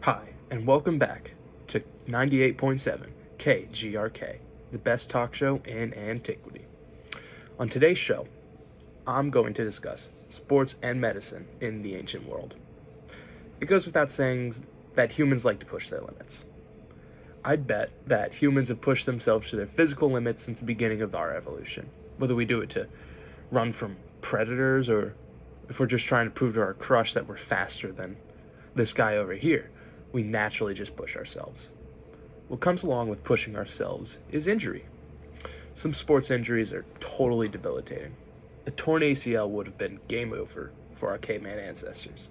Hi, and welcome back to 98.7 KGRK, the best talk show in Antiquity. On today's show, I'm going to discuss sports and medicine in the ancient world. It goes without saying that humans like to push their limits. I'd bet that humans have pushed themselves to their physical limits since the beginning of our evolution, whether we do it to run from predators or if we're just trying to prove to our crush that we're faster than this guy over here. We naturally just push ourselves. What comes along with pushing ourselves is injury. Some sports injuries are totally debilitating. A torn ACL would have been game over for our caveman ancestors,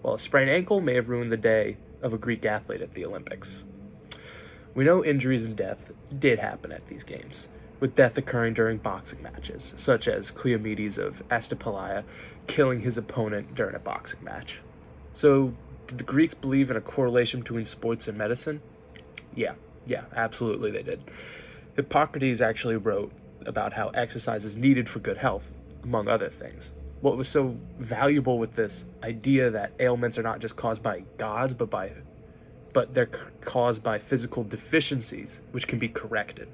while a sprained ankle may have ruined the day of a Greek athlete at the Olympics. We know injuries and death did happen at these games, with death occurring during boxing matches, such as Cleomedes of Astypalaia killing his opponent during a boxing match. So, did the Greeks believe in a correlation between sports and medicine? Yeah, absolutely they did. Hippocrates actually wrote about how exercise is needed for good health, among other things. What was so valuable with this idea that ailments are not just caused by gods, but they're caused by physical deficiencies, which can be corrected.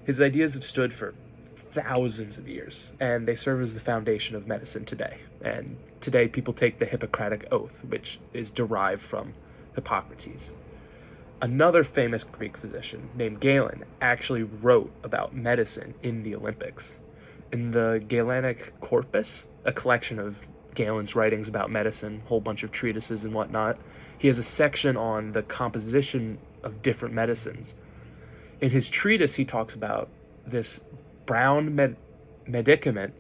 His ideas have stood for thousands of years, and they serve as the foundation of medicine today. And today people take the Hippocratic Oath, which is derived from Hippocrates. Another famous Greek physician named Galen actually wrote about medicine in the Olympics. In the Galenic Corpus, a collection of Galen's writings about medicine, a whole bunch of treatises and whatnot, he has a section on the composition of different medicines. In his treatise, he talks about this brown medicament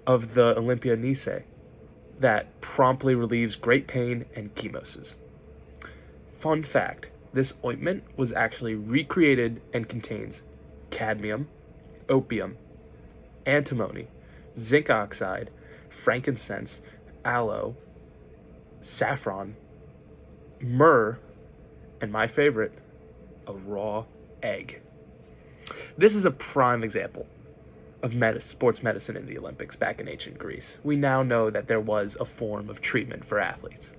of the Olympionice that promptly relieves great pain and chemoses. Fun fact, this ointment was actually recreated and contains cadmium, opium, antimony, zinc oxide, frankincense, aloe, saffron, myrrh, and my favorite, a raw egg. This is a prime example of sports medicine in the Olympics back in ancient Greece. We now know that there was a form of treatment for athletes.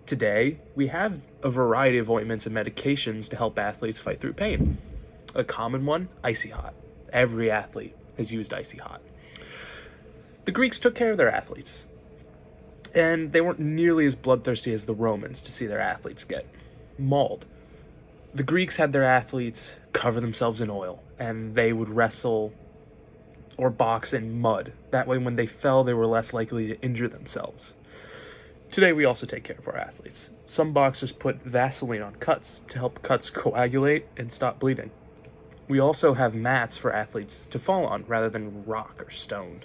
Today, we have a variety of ointments and medications to help athletes fight through pain. A common one, icy hot. Every athlete has used icy hot. The Greeks took care of their athletes, and they weren't nearly as bloodthirsty as the Romans to see their athletes get mauled. The Greeks had their athletes cover themselves in oil, and they would wrestle or box in mud. That way, when they fell, they were less likely to injure themselves. Today, we also take care of our athletes. Some boxers put Vaseline on cuts to help cuts coagulate and stop bleeding. We also have mats for athletes to fall on rather than rock or stone.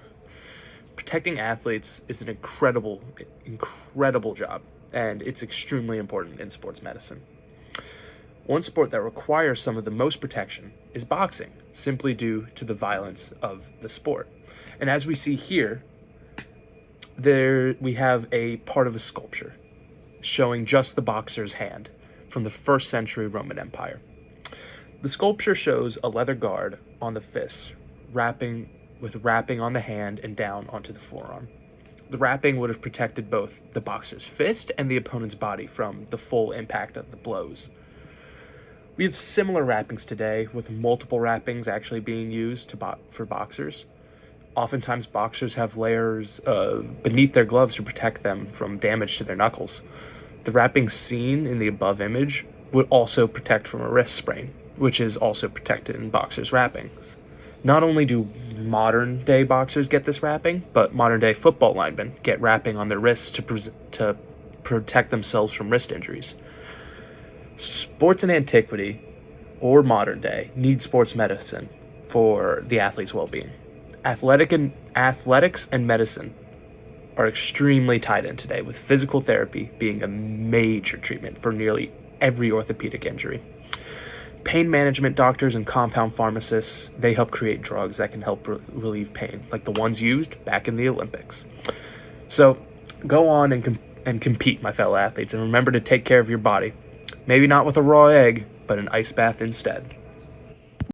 Protecting athletes is an incredible job, and it's extremely important in sports medicine. One sport that requires some of the most protection is boxing, simply due to the violence of the sport. And as we see here, there we have a part of a sculpture showing just the boxer's hand from the 1st century Roman Empire. The sculpture shows a leather guard on the fist, wrapping on the hand and down onto the forearm. The wrapping would have protected both the boxer's fist and the opponent's body from the full impact of the blows. We have similar wrappings today, with multiple wrappings actually being used for boxers. Oftentimes, boxers have layers beneath their gloves to protect them from damage to their knuckles. The wrapping seen in the above image would also protect from a wrist sprain, which is also protected in boxers' wrappings. Not only do modern-day boxers get this wrapping, but modern-day football linemen get wrapping on their wrists to protect themselves from wrist injuries. Sports in antiquity or modern day need sports medicine for the athlete's well-being. Athletics and medicine are extremely tied in today, with physical therapy being a major treatment for nearly every orthopedic injury. Pain management doctors and compound pharmacists, they help create drugs that can help relieve pain, like the ones used back in the Olympics. So go on and compete, my fellow athletes, and remember to take care of your body. Maybe not with a raw egg, but an ice bath instead.